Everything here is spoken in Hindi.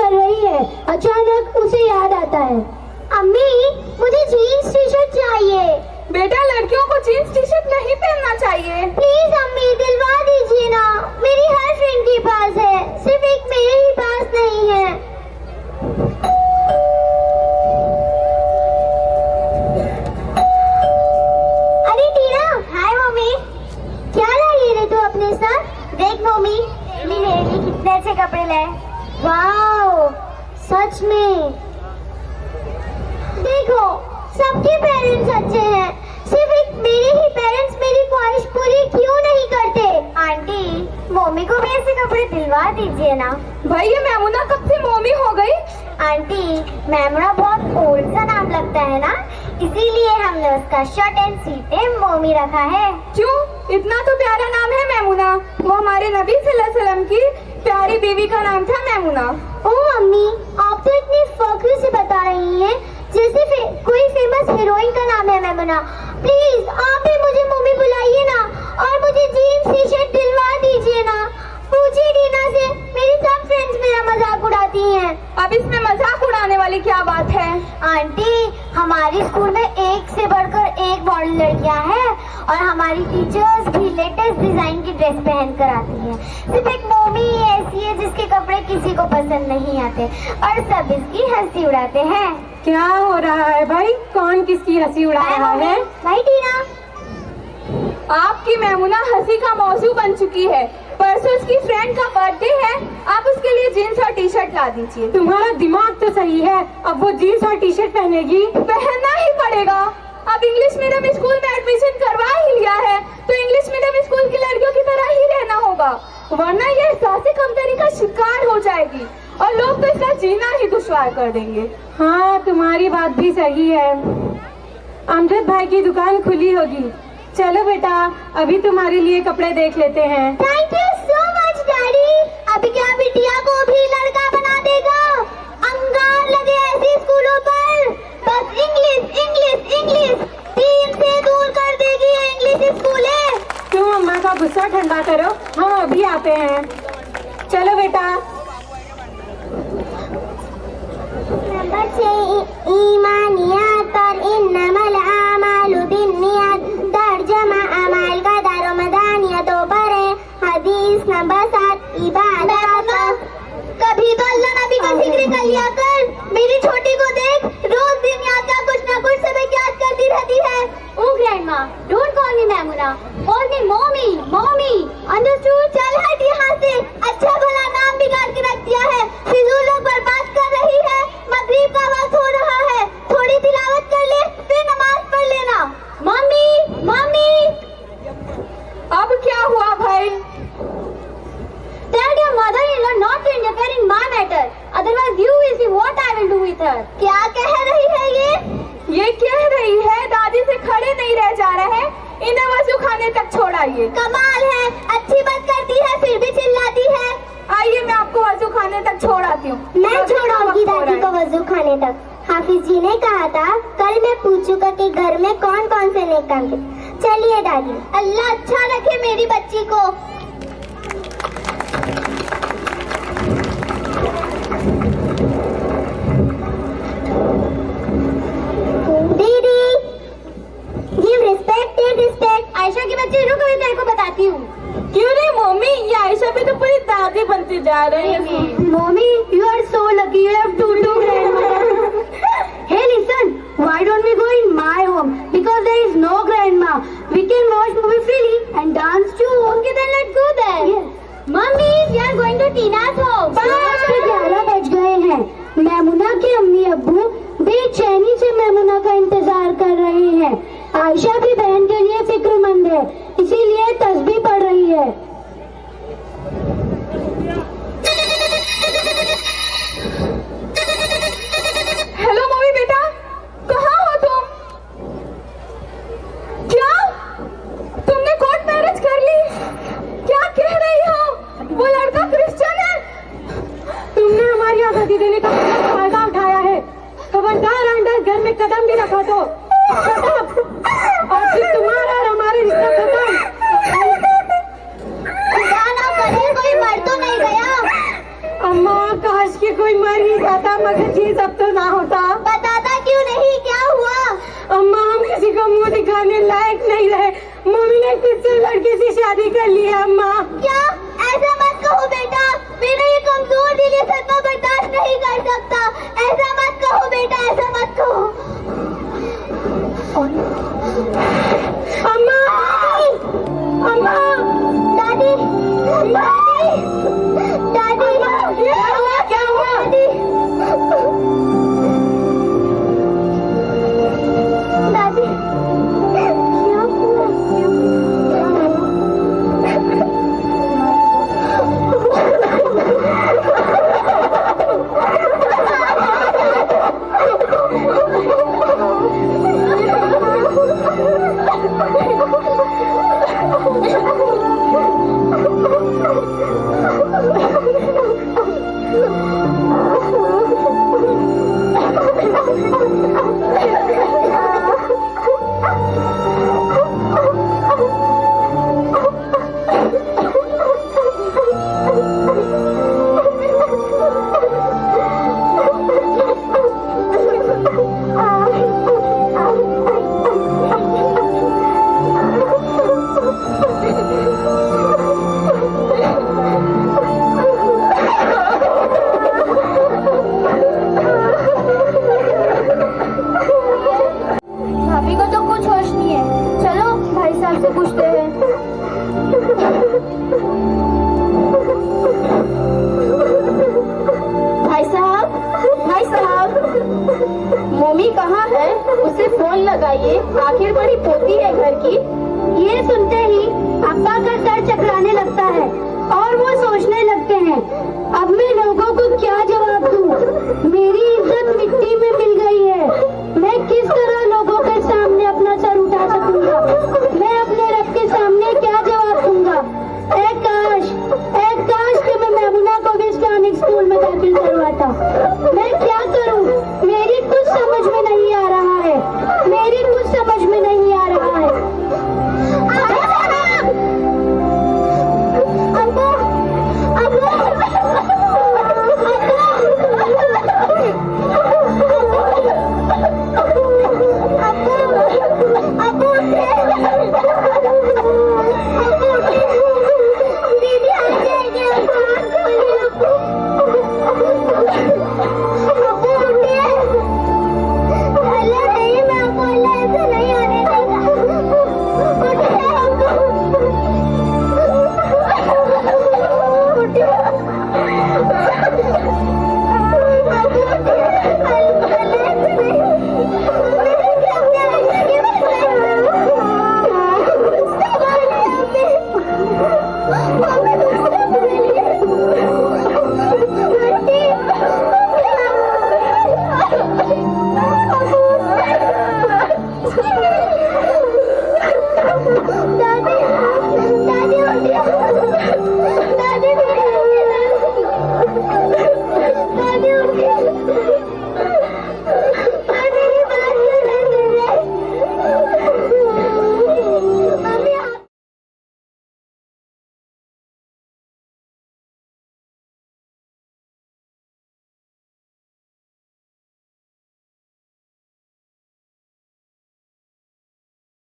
कर रही है, अचानक उसे याद आता है। अम्मी, मुझे जीन्स टी शर्ट चाहिए। बेटा, लड़कियों को जीन्स टी शर्ट नहीं पहनना चाहिए। प्लीज अम्मी, दिलवा दीजिए ना। मेरी हर फ्रेंड के पास है, सिर्फ एक मेरे ही पास नहीं है। अरे टीना, हाय मम्मी। क्या लाई रे तू अपने साथ? देख मम्मी, मेरे लिए कितने अच्छे कपड़े लाए। वाओ, सच में। देखो, सबके पेरेंट्स अच्छे हैं, सिर्फ एक मेरे ही पेरेंट्स मेरी ख्वाहिश पूरी क्यों नहीं करते? आंटी, मम्मी को भी ऐसे कपड़े दिलवा दीजिए ना। भाई, ये मैमुना कब से मम्मी हो गई? आंटी, मैमुना बहुत ओल्ड सा नाम लगता है ना, इसीलिए हमने उसका short and sweet name mummy रखा है। क्यों? इतना तो प्यारा नाम है मैमुना। वो हमारे नबी सल्लल्लाहु अलैहि वसल्लम की प्यारी बीवी का नाम था मैमुना। ओह अम्मी, आप तो इतनी फख्र से बता रही हैं जैसे कोई फेमस हीरोइन का नाम है मैमुना। प्लीज आप भी मुझे मम्मी बुलाइए ना, और मुझे जीन्स टी शर्ट दिलवा दीजिए ना। पूछिए टीना से, मेरी सब फ्रेंड्स मेरा मजाक उड़ाती हैं। अब इसमें मजाक उड़ाने वाली क्या बात है? आंटी, हमारे स्कूल में एक से बढ़कर एक मॉडल लड़कियां हैं, और हमारी टीचर्स भी लेटेस्ट डिजाइन की ड्रेस पहन कर आती हैं। सिर्फ एक मम्मी ही ऐसी है जिसके कपड़े किसी को पसंद नहीं आते, और सब इसकी हंसी उड़ाते हैं। क्या हो रहा है भाई? कौन किसकी हंसी उड़ा रहा है? भाई टीना, आपकी मैमुना हंसी का मौजू बन चुकी है। परसों उसकी फ्रेंड का बर्थडे है, आप उसके लिए जीन्स और टी शर्ट ला दीजिए। तुम्हारा दिमाग तो सही है, अब वो जीन्स और टी शर्ट पहनेगी? पहनना ही पड़ेगा। अब इंग्लिश मीडियम स्कूल में एडमिशन करवा ही लिया है, तो इंग्लिश मीडियम स्कूल की लड़कियों की तरह ही रहना होगा, वरना ये एहसास कमतरी का शिकार हो जाएगी और लोग तो इसका जीना ही दुश्वार कर देंगे। हाँ, तुम्हारी बात भी सही है। अमजद भाई की दुकान खुली होगी। चलो बेटा, अभी तुम्हारे लिए कपड़े देख लेते हैं। Thank you so much daddy. अभी क्या बिटिया को भी लड़का बना देगा? अंगार लगे ऐसे स्कूलों पर, बस इंग्लिश इंग्लिश इंग्लिश, टीम से दूर कर देगी इंग्लिश स्कूलें। तुम अम्मा का गुस्सा ठंडा करो, हम अभी आते हैं। चलो बेटा। नंबर 6, ईमानियात और इन्नमल आमालु बिन्नियात, तर्जुमा अमाल का दारो मदानियतों पर है। हदीस नंबर 7, इबादत। कभी तो अल्लाह नबी का जिक्र कर लिया कर। मेरी छोटी को देख, रोज दिन याद का कुछ ना कुछ सबक याद करती रहती है। Oh grandma, don't call me Maimuna, call me mommy. Mommy, understood? चल हट यहाँ से, अच्छा भला नाम बिगाड़ के रख दिया है। फिजूल लोग बर्बाद कर रही है। मगरिब का वक्त हो रहा है, थोड़ी तिलावत कर ले, फिर नमाज पढ़ लेना। Mummy, mummy. अब क्या हुआ भाई? Tell your mother-in-law not to interfere in my matter, otherwise you will see what I will do with her. क्या कह रही है ये कह रही है दादी से खड़े नहीं रह जा रहे, इन्हें वजू खाने तक छोड़ाइए। कमाल है, अच्छी बात करती है फिर भी चिल्लाती है। आइए, मैं आपको वजू खाने तक छोड़ाती हूँ। मैं छोड़ाऊंगी दादी को वजू खाने तक। हाफिज जी ने कहा था कल मैं पूछूंगा कि घर में कौन कौन से नेक काम थे। चलिए दादी, अल्लाह अच्छा रखे मेरी बच्ची को। दीदी, give respect, take respect. Ayesha की बच्ची, रुक, मैं तेरे को बताती हूँ। क्यों नहीं मम्मी, ये आयशा भी तो पूरी दादी बनती जा रही है। Mommy, you are so lucky you have two grandmothers. Hey, listen, why don't we go in my home? Because there is no grandma. We can watch movie freely and dance too. Okay, then let's go there. Yes. Mummy, we are going to Tina's house. 11 बज गए हैं। मैमुना के अम्मी अब्बू बेचैनी से मैमुना का इंतजार कर रहे हैं। आयशा भी बहन के लिए फिक्रमंद है, इसीलिए तस्बीह पढ़ रही है। हेलो मम्मी बेटा, कहाँ हो तुम? क्या तुमने कोर्ट मैरिज कर ली? क्या कह रही हो? वो लड़का क्रिश्चियन है? तुमने हमारी आजादी देने का फायदा उठाया है। खबरदार अंदर घर में कदम भी रखा तो और फिर तुम्हारा और हमारे रिश्ता खत्म। मगर ये सब तो ना होता। बताता क्यों नहीं, क्या हुआ? अम्मा हम किसी को मुंह दिखाने लायक नहीं रहे। मम्मी ने किसी लड़के से शादी कर ली है अम्मा। क्या? ऐसा मत कहो बेटा, मेरा ये कमजोर दिल ये सदमा बर्दाश्त नहीं कर सकता। ऐसा मत कहो बेटा, ऐसा मत कहो। अम्मा, अम्मा, दादी, दादी, दादी, क्या हुआ, क्या हुआ? दादी, क्या हुआ? भाभी को तो कुछ होश नहीं है। चलो भाई साहब से पूछते हैं। भाई साहब, भाई साहब, मम्मी कहाँ है? उसे फोन लगाइए, आखिर बड़ी पोती है घर की। ये सुनते ही अब्बा का सर चकराने लगता है और वो सोचने लगते हैं, अब मैं लोगों को क्या जवाब दूं? मेरी इज्जत मिट्टी में मिल गई है। मैं किस तरह लोगों के सामने अपना सर